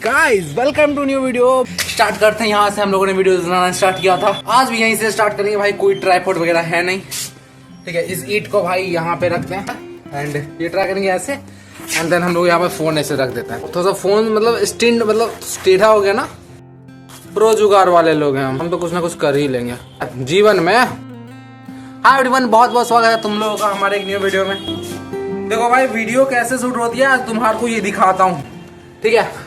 Guys welcome to new video. Start करते हैं यहाँ से। हम लोगों ने वीडियो बनाना स्टार्ट किया था, आज भी यहीं से स्टार्ट करेंगे भाई। कोई ट्राइपॉड वगैरह है नहीं, ठीक है। इस ईंट को भाई यहाँ पे रखते हैं एंड ये ट्राई करेंगे ऐसे एंड देन हम लोग यहाँ पे फोन ऐसे रख देते हैं। थोड़ा सा फोन मतलब स्टैंड मतलब टेढ़ा हो गया ना, प्रो जुगाड़ वाले लोग हैं हम तो कुछ ना कुछ कर ही लेंगे जीवन में। हाय एवरीवन, बहुत बहुत स्वागत है तुम लोगों का हमारे एक न्यू वीडियो में। देखो भाई वीडियो कैसे शूट होती है आज तुम्हारे को ये दिखाता हूँ, ठीक है।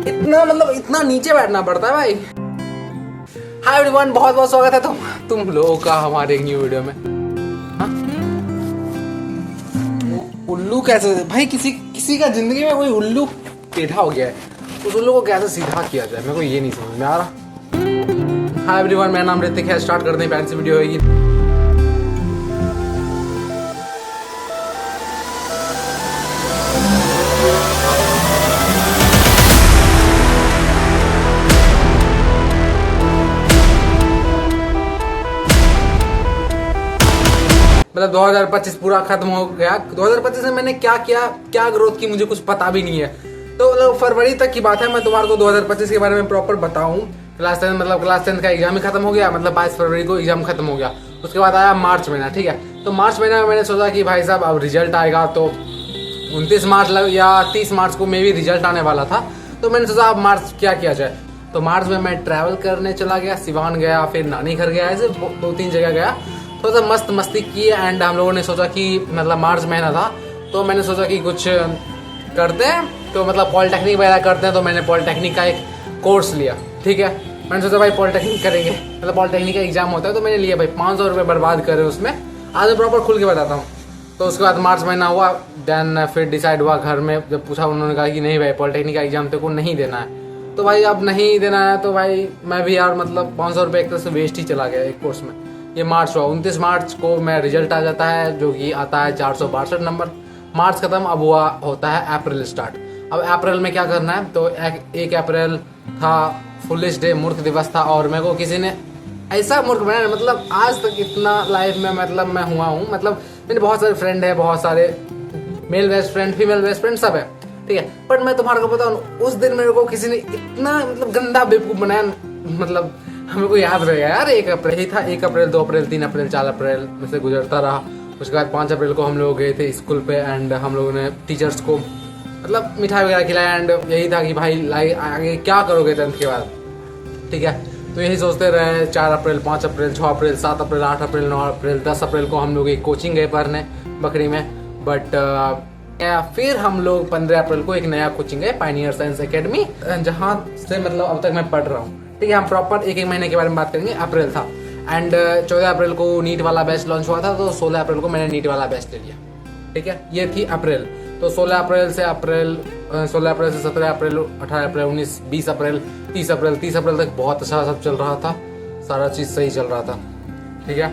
इतना मतलब इतना नीचे बैठना पड़ता है भाई। हाय एवरीवन, बहुत बहुत स्वागत है तुम लोगों का हमारे एक न्यू वीडियो में। हाँ? उल्लू कैसे भाई, किसी का जिंदगी में कोई उल्लू टेढ़ा हो गया है, उस उल्लू को कैसे सीधा किया जाए मेरे को ये नहीं समझ में आ रहा। हाय एवरीवन, मेरा नाम ऋतिक है। स्टार्ट करते हैं, पहली सी वीडियो होगी। मतलब 2025 पूरा खत्म हो गया। 2025 में मैंने क्या किया, क्या ग्रोथ की, मुझे कुछ पता भी नहीं है। तो मतलब फरवरी तक की बात है, मैं तुम्हारे को 2025 के बारे में प्रॉपर बताऊं। क्लास 10 का एग्जाम ही खत्म हो गया, मतलब 22 फरवरी को एग्जाम खत्म हो गया। उसके बाद आया मार्च महीना, ठीक है। तो मार्च महीना में मैंने सोचा कि भाई साहब अब रिजल्ट आएगा, तो 29 मार्च या 30 मार्च को मे भी रिजल्ट आने वाला था। तो मैंने सोचा अब मार्च क्या किया जाए। तो मार्च में मैं ट्रैवल करने चला गया, सिवान गया, फिर नानी घर गया, ऐसे 2-3 जगह गया। थोड़ा सा मस्त मस्ती की एंड हम लोगों ने सोचा कि मतलब मार्च महीना था तो मैंने सोचा कि कुछ करते हैं, तो मतलब पॉलिटेक्निक वगैरह करते हैं। तो मैंने पॉलिटेक्निक का एक कोर्स लिया, ठीक है। मैंने सोचा भाई पॉलिटेक्निक करेंगे, मतलब पॉलिटेक्निक का एग्जाम होता है। तो मैंने लिया भाई 500 रुपये बर्बाद करे उसमें। आज मैं प्रॉपर खुल के बताता हूँ। तो उसके बाद मार्च महीना हुआ, देन फिर डिसाइड हुआ घर में जब पूछा, उन्होंने कहा कि नहीं भाई पॉलिटेक्निक का एग्जाम तेरे को नहीं देना है। तो भाई अब नहीं देना है तो भाई मैं भी यार मतलब 500 रुपये एक तरह से वेस्ट ही चला गया एक कोर्स में। ये मार्च हुआ, 29 मार्च को मैं रिजल्ट आ जाता है, जो कि आता है 462 नंबर। मार्च खत्म, अब हुआ होता है अप्रैल स्टार्ट। अब अप्रैल में क्या करना है, तो 1 अप्रैल था फुलिश डे, मूर्ख दिवस था। और मेरे को किसी ने ऐसा मूर्ख बनाया, मतलब आज तक इतना लाइफ में मतलब मैं हुआ हूँ। मतलब मेरे बहुत सारे फ्रेंड है, बहुत सारे male best friend, female best friend सब है, ठीक है। बट मैं तुम्हारे को बताऊँ, उस दिन मेरे को किसी ने इतना मतलब गंदा बेवकूफ बनाया, मतलब हमें को याद रहेगा यार। 1 अप्रैल ही था, 1 अप्रैल 2 अप्रैल 3 अप्रैल 4 अप्रैल में से गुजरता रहा। उसके बाद 5 अप्रैल को हम लोग गए थे स्कूल पे एंड हम लोगों ने टीचर्स को मतलब मिठाई वगैरह खिलाया एंड यही था कि भाई आगे क्या करोगे 10th के बाद, ठीक है। तो यही सोचते रहे। 4 अप्रैल 5 अप्रैल 6 अप्रैल 7 अप्रैल 8 अप्रैल 9 अप्रैल 10 अप्रैल को हम लोग एक कोचिंग गए पढ़ने बकरी में। बट फिर हम लोग 15 अप्रैल को एक नया कोचिंग गए, पायनियर साइंस एकेडमी, जहाँ से मतलब अब तक मैं पढ़ रहा हूँ, ठीक है। हम प्रॉपर एक महीने के बारे में बात करेंगे। अप्रैल था एंड 14 अप्रैल को नीट वाला बैच लॉन्च हुआ था, तो 16 अप्रैल को मैंने नीट वाला बैच ले लिया, ठीक है। ये थी अप्रैल। तो 16 अप्रैल से 17 अप्रैल 18 अप्रैल 19 20 अप्रैल 30 अप्रैल 30 अप्रैल तक बहुत अच्छा सब चल रहा था, सारा चीज़ सही चल रहा था, ठीक है।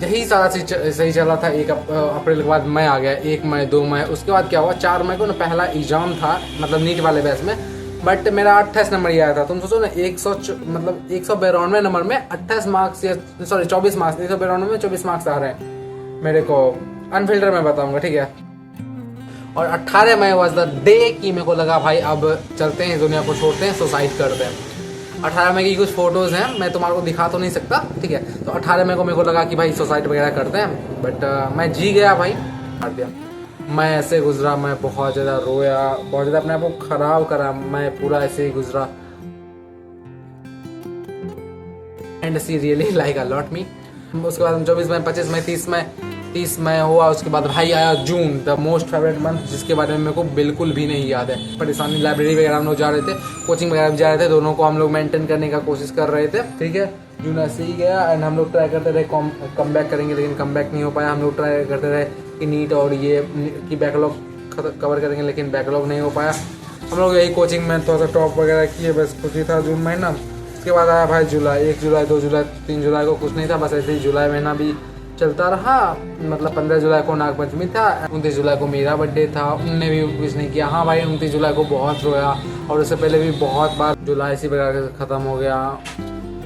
यही सारा चीज सही चल रहा था। 1 अप्रैल के बाद मैं आ गया, 1 मई 2 मई। उसके बाद क्या हुआ, 4 मई को ना पहला एग्जाम था मतलब नीट वाले बैच में। बट मेरा 28 नंबर ही आया था। तुम सोचो ना, 192 नंबर में 28 मार्क्स या सॉरी 24 मार्क्स, 192 में 24 मार्क्स आ रहे हैं मेरे को। अनफिल्टर में बताऊंगा, ठीक है। और 18 मई वॉज द डे कि मेरे को लगा भाई अब चलते हैं, दुनिया को छोड़ते हैं, सुसाइड करते हैं। 18 मई की कुछ फोटोज हैं, मैं तुम्हारे को दिखा तो नहीं सकता, ठीक है। तो 18 मई को मेरे को लगा कि भाई सुसाइड वगैरह करते हैं। बट मैं जी गया भाई, मार दिया। मैं ऐसे गुजरा, मैं बहुत ज़्यादा रोया, बहुत ज़्यादा अपने आप को खराब करा, मैं पूरा ऐसे ही गुजरा। And she really like a lot me. उसके बाद 24 मई 25 मई 30 मई हुआ। उसके बाद भाई आया जून, द मोस्ट फेवरेट मंथ, जिसके बारे में मेरे को बिल्कुल भी नहीं याद है। परेशानी, लाइब्रेरी वगैरह हम लोग जा रहे थे, कोचिंग वगैरह भी जा रहे थे, दोनों को हम लोग मेंटेन करने का कोशिश कर रहे थे, ठीक है। जून ऐसे ही गया एंड हम लोग ट्राई करते रहे कम बैक करेंगे, लेकिन कम बैक नहीं हो पाया। हम लोग ट्राई करते रहे कि नीट और ये की बैकलॉग कवर करेंगे, लेकिन बैकलॉग नहीं हो पाया। हम लोग यही कोचिंग में थोड़ा सा टॉप वगैरह किए, बस कुछ ही था जून महीना। उसके बाद आया भाई जुलाई, 1 जुलाई 2 जुलाई 3 जुलाई को कुछ नहीं था, बस ऐसे ही जुलाई महीना भी चलता रहा। मतलब 15 जुलाई को नागपंचमी था, 29 जुलाई को मेरा बर्थडे था, उनने भी कुछ नहीं किया। हाँ भाई 29 जुलाई को बहुत रोया, और उससे पहले भी बहुत बार। जुलाई इसी प्रकार से ख़त्म हो गया,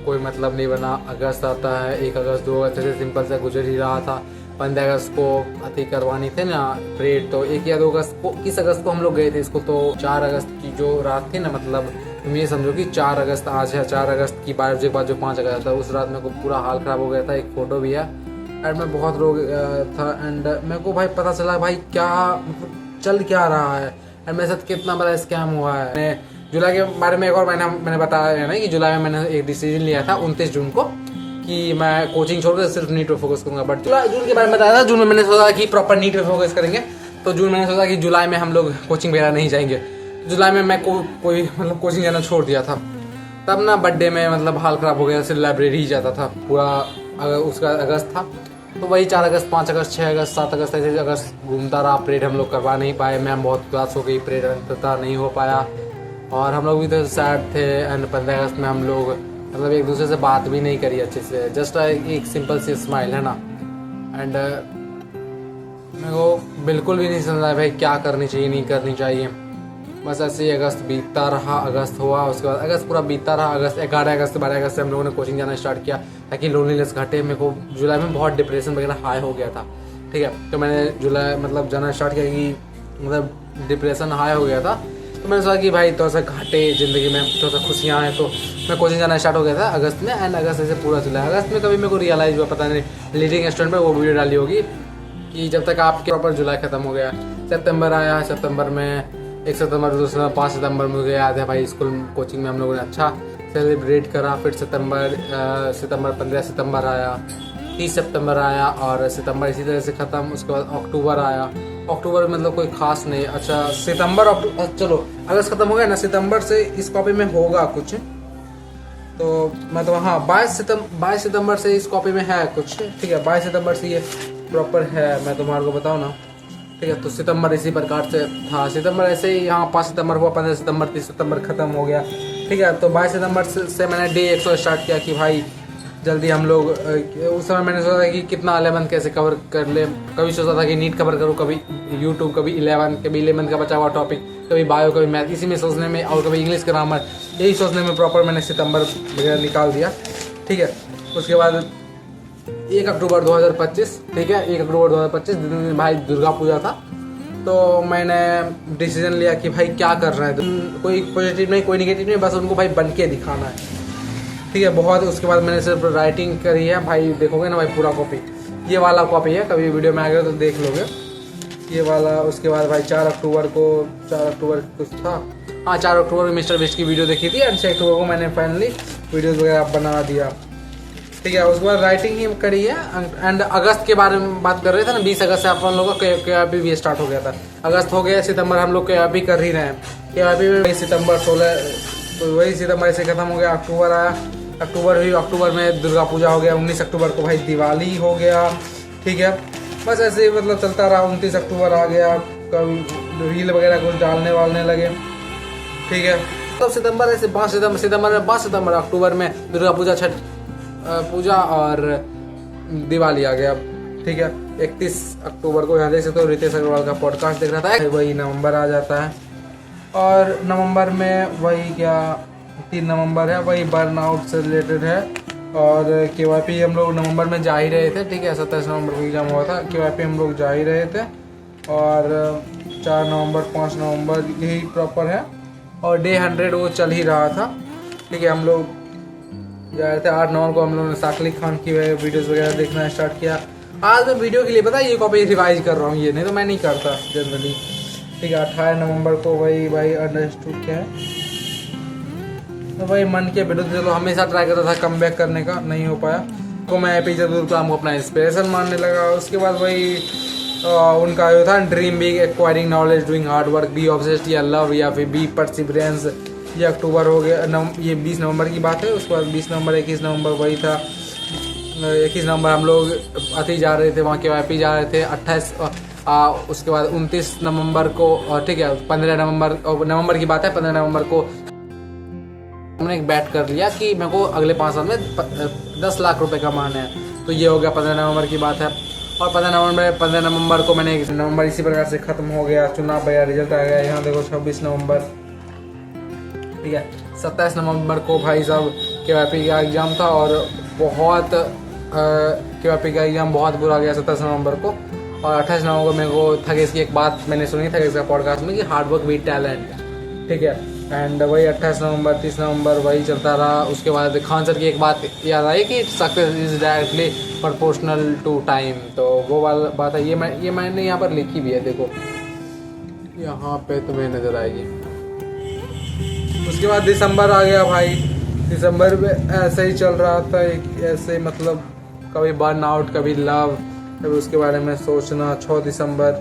कोई मतलब नहीं बना। अगस्त आता है, 1 अगस्त 2 अगस्त से सिंपल से गुजर ही रहा था। 15 अगस्त को अति करवानी थे ना परेड, तो 1 या 2 अगस्त को 21 अगस्त को हम लोग गए थे इसको। तो 4 अगस्त की जो रात थी ना, मतलब तुम ये समझो कि 4 अगस्त आज है, 4 अगस्त की 12 बजे के बाद जो 5 अगस्त था, उस रात मेरे को पूरा हाल ख़राब हो गया था। एक फ़ोटो भी है एंड मैं बहुत रो था एंड मेरे को भाई पता चला भाई क्या मतलब चल क्या रहा है एंड मेरे साथ कितना बड़ा स्कैम हुआ है। मैंने जुलाई के बारे में एक और महीना मैंने बताया ना कि जुलाई में मैंने एक डिसीजन लिया था 29 जून को कि मैं कोचिंग छोड़कर सिर्फ नीट पे फोकस करूंगा। बट जून के बारे में बताया था, जून में मैंने सोचा कि प्रॉपर नीट पे फोकस करेंगे। तो जून मैंने सोचा कि जुलाई में हम लोग कोचिंग वगैरह नहीं जाएंगे। जुलाई में मैं कोई मतलब कोचिंग जाना छोड़ दिया था। तब ना बर्थडे में मतलब हाल ख़राब हो गया, सिर्फ लाइब्रेरी ही जाता था पूरा। उसका अगस्त था तो वही 4 अगस्त 5 अगस्त 6 अगस्त 7 अगस्त ऐसे अगस्त घूमता रहा। परेड हम लोग करवा नहीं पाए, मैम बहुत उदास हो गई, परेड अंततः नहीं हो पाया और हम लोग भी तो सैड थे। एंड 15 अगस्त में हम लोग मतलब एक दूसरे से बात भी नहीं करी अच्छे से, जस्ट एक सिंपल सी स्माइल है ना। एंड मेरे को बिल्कुल भी नहीं समझा भाई क्या करनी चाहिए नहीं करनी चाहिए। बस ऐसे ही अगस्त बीतता रहा, अगस्त हुआ, उसके बाद अगस्त पूरा बीतता रहा। अगस्त 11 अगस्त 12 अगस्त से हम लोगों ने कोचिंग जाना स्टार्ट किया ताकि लोनलीनेस घटे। मेरे को जुलाई में बहुत डिप्रेशन वगैरह हाई हो गया था, ठीक है। तो मैंने जुलाई मतलब जाना स्टार्ट किया कि मतलब डिप्रेशन हाई हो गया था। तो मैंने सोचा कि भाई थोड़ा सा घाटे ज़िंदगी में, थोड़ा सा खुशियाँ हैं, तो मैं कोचिंग जाना स्टार्ट हो गया था अगस्त में। एंड अगस्त से पूरा जुलाई, अगस्त में कभी मेरे को रियलाइज़ हुआ, पता नहीं लीडिंग स्टूडेंट में वो वीडियो डाली होगी कि जब तक आपके प्रॉपर जुलाई ख़त्म हो गया, सितंबर आया, सितंबर में 1 सितंबर 2 सितंबर 5 सितंबर मुझे याद है भाई स्कूल कोचिंग में हम लोगों ने अच्छा सेलिब्रेट करा। फिर सितंबर 15 सितंबर आया, 30 सितंबर आया और सितंबर इसी तरह से ख़त्म। उसके बाद अक्टूबर आया, अक्टूबर में मतलब कोई खास नहीं। अच्छा सितंबर चलो अगस्त ख़त्म हो गया ना, सितंबर से इस कॉपी में होगा कुछ, तो मैं तो हाँ 22 सितंबर से इस कॉपी में है कुछ, ठीक है। 22 सितंबर से ये प्रॉपर है, मैं तुम्हारे को बताऊँ ना, ठीक है। तो सितंबर इसी प्रकार से था, सितंबर ऐसे ही यहाँ 5 सितंबर हुआ, 15 सितंबर 30 सितंबर ख़त्म हो गया, ठीक है। तो 22 सितंबर से मैंने डे 100 स्टार्ट किया कि भाई जल्दी हम लोग। उस समय मैंने सोचा कि कितना 11th कैसे कवर कर ले। कभी सोचा था कि नीट कवर करूँ, कभी यूट्यूब, कभी 11th का बचा हुआ टॉपिक, कभी बायो, कभी मैथ, इसी में सोचने में, और कभी इंग्लिश ग्रामर, यही सोचने में प्रॉपर मैंने सितंबर वगैरह निकाल दिया, ठीक है। उसके बाद 1 अक्टूबर 2025, ठीक है, 1 अक्टूबर 2025 दिन भाई दुर्गा पूजा था। तो मैंने डिसीजन लिया कि भाई क्या कर रहे हैं, तो कोई पॉजिटिव नहीं कोई नेगेटिव नहीं, बस उनको भाई बन के दिखाना है, ठीक है, बहुत। उसके बाद मैंने सिर्फ राइटिंग करी है भाई, देखोगे ना भाई पूरा कॉपी, ये वाला कॉपी है, कभी वीडियो में आ गया तो देख लोगे ये वाला। उसके बाद भाई 4 अक्टूबर कुछ था, हाँ 4 अक्टूबर में मिस्टर बिस्ट की वीडियो देखी थी एंड 6 अक्टूबर को मैंने फाइनली वीडियोज़ वगैरह बना दिया, ठीक है। उसके बाद राइटिंग ही करी है। एंड अगस्त के बारे में बात कर रहे थे ना, 20 अगस्त से अपन लोगों का के भी स्टार्ट हो गया था। अगस्त हो गया, सितंबर हम लोग के कर ही रहे हैं, के में सितंबर 16, तो वही सितंबर से ख़त्म हो गया। अक्टूबर आया, अक्टूबर में दुर्गा पूजा हो गया। 19 अक्टूबर को भाई दिवाली हो गया, ठीक है। बस ऐसे ही मतलब चलता रहा। 29 अक्टूबर आ गया, कभी रील वगैरह कुछ डालने लगे, ठीक है। तब सितंबर ऐसे 5 सितंबर, अक्टूबर में दुर्गा पूजा, छठ पूजा और दिवाली आ गया, ठीक है। 31 अक्टूबर को यहाँ देख सकते हो रितेश अग्रवाल का पॉडकास्ट देख रहा था, वही नवंबर आ जाता है। और नवंबर में वही क्या 3 नवंबर है, वही बर्नआउट से रिलेटेड है। और KYP हम लोग नवंबर में जा ही रहे थे, ठीक है। 27 नवंबर को एग्जाम हुआ था, KYP हम लोग जा ही रहे थे। और 4 नवंबर 5 नवंबर यही प्रॉपर है। और डे 100 वो चल ही रहा था, ठीक है। हम लोग जा रहे थे। 8 नवंबर को हम लोगों ने साकली खान की वीडियोस वगैरह देखना स्टार्ट किया। आज मैं वीडियो के लिए पता है ये कॉपी रिवाइज कर रहा हूँ, ये नहीं तो मैं नहीं करता जनरली, ठीक है। 18 नवंबर को वही भाई अंडरस्टूड क्या है, तो भाई मन के विरुद्ध चलो हमेशा ट्राई करता था कम बैक करने का, नहीं हो पाया। तो मैं APJ अब्दुल कलाम को अपना इंस्पिरेशन मानने लगा। उसके बाद वही उनका जो था dream big, acquiring knowledge, doing hard work, be obsessed या लव या फिर बी परसिवरेंस, ये अक्टूबर हो गया। ये 20 नवंबर की बात है। उसके बाद 20 नवंबर 21 नवंबर वही था। 21 नवंबर हम लोग अति जा रहे थे, वहाँ KYP जा रहे थे। 28 उसके बाद 29 नवंबर को, ठीक है 15 नवंबर की बात है, 15 नवंबर को हमने एक बैट कर लिया कि मेरे को अगले 5 साल में 10 लाख रुपए कमाने हैं। तो ये हो गया 15 नवंबर की बात है। और 15 नवंबर को मैंने नवंबर इसी प्रकार से ख़त्म हो गया, चुनाव वगैरह रिजल्ट आ गया। यहाँ देखो 26 नवंबर, ठीक है। 27 नवंबर को भाई साहब KYP का एग्ज़ाम था और बहुत KYP का एग्जाम बहुत बुरा गया 27 नवंबर को। और 28 नवंबर को मेरे को थगेश की एक बात मैंने सुनी थगेश का पॉडकास्ट में कि हार्ड वर्क बीट टैलेंट, ठीक है। एंड वही 28 नवंबर 30 नवंबर वही चलता रहा। उसके बाद खान सर की एक बात याद आई कि success is directly proportional to time, तो वो वाला बात है। ये मैंने यहाँ पर लिखी भी है, देखो यहाँ पे तुम्हें नज़र आएगी। उसके बाद दिसंबर आ गया भाई। दिसंबर में ऐसे ही चल रहा था, ऐसे मतलब कभी बर्न आउट कभी लव, कभी उसके बारे में सोचना। 6 दिसंबर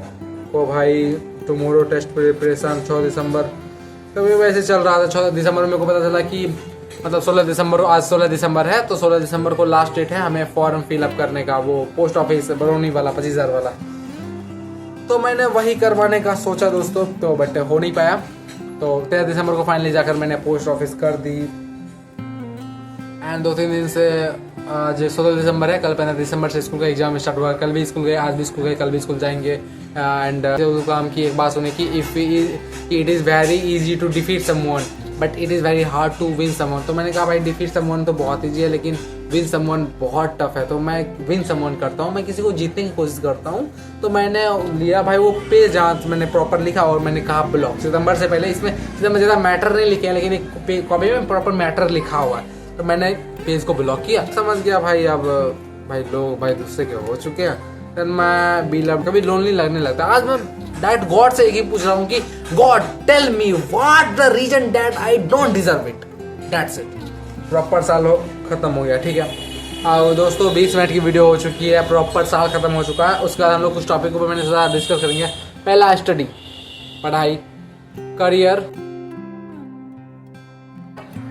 को भाई टुमारो टेस्ट प्रिपरेशन, 6 दिसंबर कभी वैसे चल रहा था। 14 दिसंबर मेरे को पता चला कि मतलब 16 दिसंबर, आज 16 दिसंबर है तो 16 दिसंबर को लास्ट डेट है हमें फॉर्म फिलअप करने का, वो पोस्ट ऑफिस बरौनी वाला 25,000 वाला। तो मैंने वही करवाने का सोचा दोस्तों, तो बट हो नहीं पाया। तो 13 दिसंबर को फाइनली जाकर मैंने पोस्ट ऑफिस कर दी। एंड 2-3 दिन से आज 16 दिसंबर है, कल 15 दिसंबर से स्कूल का एग्जाम स्टार्ट हुआ। कल भी स्कूल गए, आज भी स्कूल गए, कल भी स्कूल जाएंगे। एंड काम की एक बात सुनी कि it is very easy to defeat someone but it is very hard to win someone. तो मैंने कहा भाई डिफीट समवन तो बहुत ईजी है, लेकिन विन समवन बहुत टफ है। तो मैं विन समवन करता हूँ, मैं किसी को जीतने की कोशिश करता हूँ। तो मैंने लिया भाई वो पेज जहाँ मैंने प्रॉपर लिखा और मैंने कहा ब्लॉक। सितंबर से पहले इसमें ज़्यादा मैटर नहीं लिखे हैं, लेकिन एक कॉपी में प्रॉपर मैटर लिखा हुआ है। तो मैंने पेज को ब्लॉक किया, समझ गया भाई अब भाई लोग भाई दूसरे के हो चुके हैं। फिर मैं बी लव कभी लोनली लगने लगता। आज मैं डायरेक्ट गॉड से एक ही पूछ रहा हूँ कि God tell me what the reason that I don't deserve it, that's it. Proper साल खत्म हो गया, ठीक है। और दोस्तों 20 मिनट की वीडियो हो चुकी है, प्रॉपर साल खत्म हो चुका है। उसके बाद हम लोग कुछ टॉपिक पर मैंने सोचा डिस्कस करेंगे। पहला स्टडी, पढ़ाई, करियर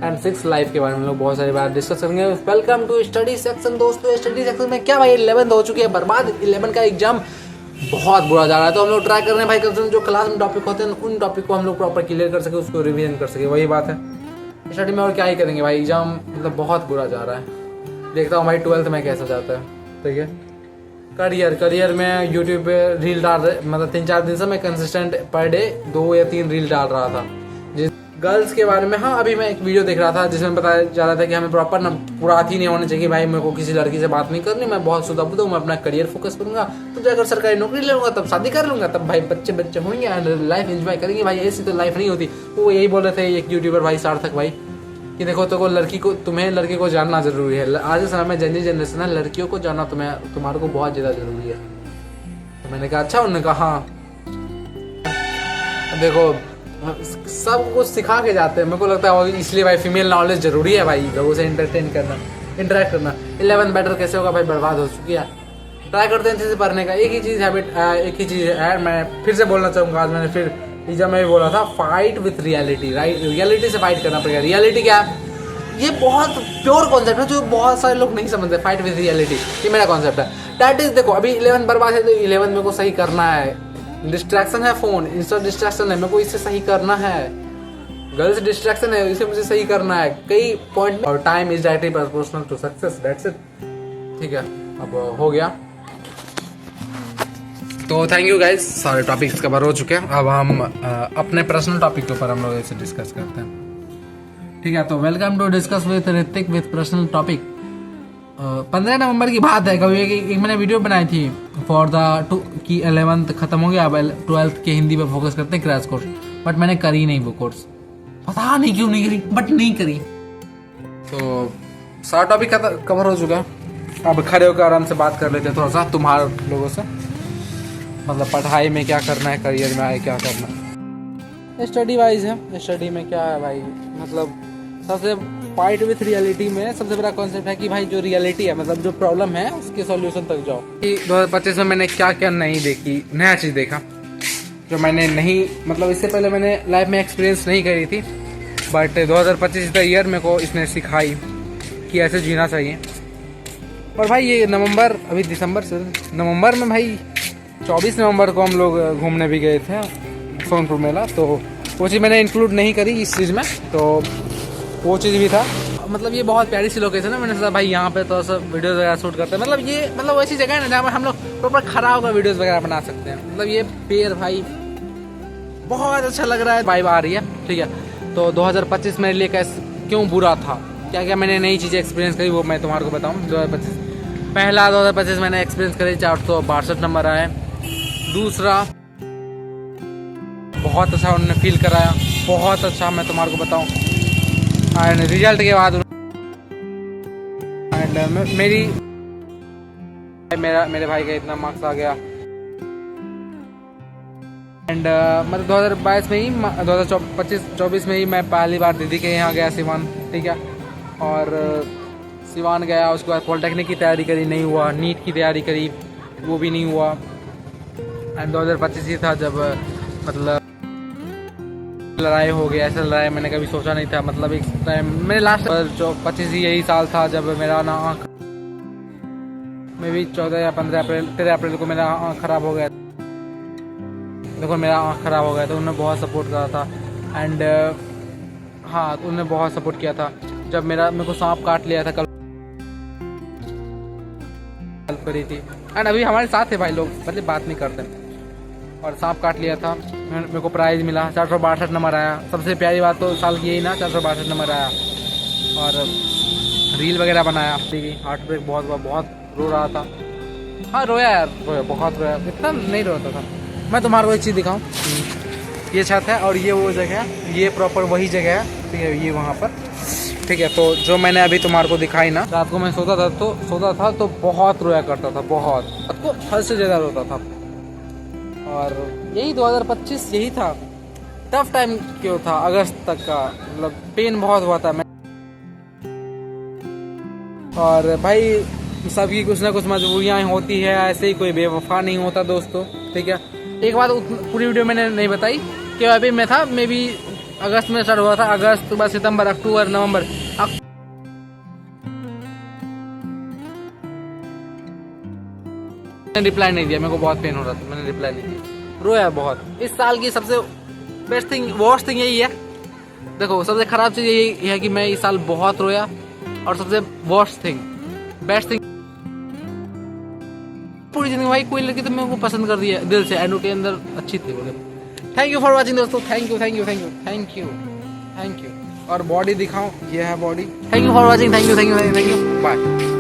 एंड 6 लाइफ के बारे में हम लोग बहुत सारी बात डिस्कस करेंगे। वेलकम टू स्टडी सेक्शन दोस्तों। स्टडी सेक्शन में क्या भाई 11th हो चुकी है बर्बाद। 11 का एग्जाम बहुत बुरा जा रहा है, तो हम लोग ट्राई कर रहे हैं भाई कम से कम जो क्लास में टॉपिक होते हैं उन टॉपिक को हम लोग प्रॉपर क्लियर कर सके, उसको रिवीजन कर सके, वही बात है। स्टडी में और क्या ही करेंगे भाई, एग्जाम मतलब बहुत बुरा जा रहा है। देखता हूँ भाई 12th में कैसा जाता है, ठीक है। करियर में यूट्यूब पे रील डाल रहे, मतलब 3-4 दिन से मैं कंसिस्टेंट पर डे 2 या 3 रील डाल रहा था। गर्ल्स के बारे में, हाँ अभी मैं एक वीडियो देख रहा था जिसमें बताया जा रहा था कि हमें प्रॉपर ना पुराती नहीं होनी चाहिए भाई, मेरे को किसी लड़की से बात नहीं करनी, मैं बहुत शुद्ध हूँ, मैं अपना करियर फोकस करूंगा, तो जाकर सरकारी नौकरी ले लूंगा, तब शादी कर लूंगा, तब भाई बच्चे होंगे एंड लाइफ एंजॉय करेंगे भाई। ऐसी तो लाइफ नहीं होती। वो यही बोल रहे थे एक यूट्यूबर भाई सार्थक भाई कि देखो तो तुम्हें लड़की को जानना जरूरी है। आज के समय में जनरेशन है, लड़कियों को जानना तुम्हारे को बहुत ज़्यादा जरूरी है। तो मैंने कहा अच्छा, उन्होंने कहा हाँ देखो सब कुछ सिखा के जाते हैं। मेरे को लगता है इसलिए भाई फीमेल नॉलेज जरूरी है भाई, लोगों से इंटरटेन करना, इंटरेक्ट करना। 11 बेटर कैसे होगा भाई, बर्बाद हो चुकी है। ट्राई करते हैं अच्छे से पढ़ने का। एक ही चीज़ है, मैं फिर से बोलना चाहूँगा, आज मैंने फिर एग्जाम में भी बोला था, fight with reality, right. Reality से फाइट करना पड़ेगा। रियलिटी क्या है, ये बहुत प्योर कॉन्सेप्ट है जो बहुत सारे लोग नहीं समझते। फाइट विथ रियलिटी ये मेरा कॉन्सेप्ट है। दैट इज देखो अभी 11 बर्बाद है तो 11 मेरे को सही करना है। डिस्ट्रैक्शन है फोन, इंस्टा डिस्ट्रैक्शन है, मेरे को इससे सही करना है। गर्ल्स डिस्ट्रैक्शन है, इसे मुझे सही करना है। कई पॉइंट और time is directly proportional to success, that's it, ठीक है। अब हो गया, तो थैंक यू गाइज, सारे टॉपिक्स कवर हो चुके हैं। अब हम अपने पर्सनल टॉपिक के ऊपर हम लोग इसे डिस्कस करते हैं, ठीक है। तो welcome to discuss with Hrithik with personal topic. 15 नवंबर की बात है, कभी एक मैंने वीडियो बनाई थी फॉर द कि 11th खत्म हो गया, अब 12th के हिंदी पे फोकस करते हैं, क्रैश कोर्स। बट मैंने करी नहीं वो कोर्स, पता नहीं क्यों नहीं करी, बट नहीं करी। तो सारा टॉपिक कवर हो चुका है। अब खड़े होकर आराम से बात कर लेते हैं थोड़ा सा तुम्हारे लोगों से, मतलब पढ़ाई में क्या करना है, करियर में आगे क्या करना है। स्टडी वाइज है, स्टडी में क्या है भाई, मतलब सबसे फाइट विथ रियलिटी में सबसे बड़ा कॉन्सेप्ट है कि भाई जो रियलिटी है, मतलब जो प्रॉब्लम है उसके सॉल्यूशन तक जाओ। 2025 में मैंने क्या क्या नहीं देखी, नया चीज़ देखा जो मैंने नहीं, मतलब इससे पहले मैंने लाइफ में एक्सपीरियंस नहीं करी थी, बट 2025 द ईयर मेरे को इसने सिखाई कि ऐसे जीना चाहिए। और भाई ये नवंबर, अभी दिसंबर से नवंबर में भाई 24 नवंबर को हम लोग घूमने भी गए थे सोनपुर मेला, तो वो चीज़ मैंने इंक्लूड नहीं करी इस चीज़ में, तो वो चीज़ भी था। मतलब ये बहुत प्यारी सी लोकेशन है, मैंने सोचा भाई यहाँ पे तो सब वीडियोस वगैरह शूट करते हैं। मतलब ये मतलब ऐसी जगह है ना जहाँ पर हम लोग प्रॉपर खड़ा होकर वीडियोस वगैरह बना सकते हैं। मतलब ये पेड़ भाई बहुत अच्छा लग रहा है, वाइब आ रही है, ठीक है। तो 2025 मेरे लिए कैसे क्यों बुरा था, क्या क्या मैंने नई चीज़ें एक्सपीरियंस करी वो मैं तुम्हारे को बताऊँ। 2025 पहला 2025 मैंने एक्सपीरियंस करे 462 नंबर आए। दूसरा बहुत अच्छा उन्होंने फील कराया, बहुत अच्छा, मैं तुम्हारे को बताऊं। एंड रिजल्ट के बाद एंड मेरे भाई का इतना मार्क्स आ गया। एंड मतलब 2022 में ही 2024 में ही मैं पहली बार दीदी के यहाँ गया सिवान, ठीक है। और सिवान गया, उसके बाद पॉलिटेक्निक की तैयारी करी, नहीं हुआ। नीट की तैयारी करी, वो भी नहीं हुआ। एंड 2025 ही था जब मतलब लड़ाई हो गया। ऐसा लड़ाई मैंने कभी सोचा नहीं था। मतलब एक टाइम मेरे लास्ट 25 ही यही साल था जब मेरा ना आँख में भी 14 या 13 अप्रैल को मेरा आँख खराब हो गया। देखो मेरा आँख खराब हो गया तो उन्होंने बहुत सपोर्ट करा था। एंड हाँ, उन्होंने बहुत सपोर्ट किया था। जब मेरे को सांप काट लिया था, कल हेल्प करी थी। एंड अभी हमारे साथ थे भाई लोग, मतलब बात नहीं करते। और सांप काट लिया था, मेरे को प्राइज़ मिला, 462 नंबर आया। सबसे प्यारी बात तो साल की यही ना, 462 नंबर आया। और रील वगैरह बनाया। हार्ट ब्रेक बहुत रो रहा था। हाँ रोया यार, बहुत रोया, इतना नहीं रोता था। मैं तुम्हारे को एक चीज़ दिखाऊं, ये छत है और ये वो जगह है, ये प्रॉपर वही जगह है, ठीक है, ये वहाँ पर, ठीक है। तो जो मैंने अभी तुम्हारे को दिखाई ना, रात को मैं सोता था तो बहुत रोया करता था, बहुत, रात को हद से ज़्यादा रोता था। और यही 2025 यही था, टफ टाइम क्यों था, अगस्त तक का, मतलब पेन बहुत हुआ था मैं। और भाई सबकी कुछ ना कुछ मजबूरियाँ होती है, ऐसे ही कोई बेवफा नहीं होता दोस्तों, ठीक है। एक बात पूरी वीडियो मैंने नहीं बताई कि अभी मैं था, मे बी अगस्त में स्टार्ट हुआ था, अगस्त, बाद सितंबर, अक्टूबर, नवंबर, मैंने रिप्लाई नहीं दिया। मेरे को बहुत पेन हो रहा था, मैंने रिप्लाई नहीं दिया, रोया बहुत। इस साल की सबसे बेस्ट थिंग, वर्स्ट थिंग यही है। देखो सबसे खराब चीज़ यही है कि मैं इस साल बहुत रोया। और सबसे वर्स्ट थिंग, बेस्ट थिंग, पूरी जिंदगी भाई कोई लड़की तो मेरे को पसंद कर दिया दिल से, एंड के अंदर अच्छी थी बोले। थैंक यू फॉर वॉचिंग दोस्तों, थैंक यू। और बॉडी दिखाऊं, ये है body. Thank you for watching, thank you, bye.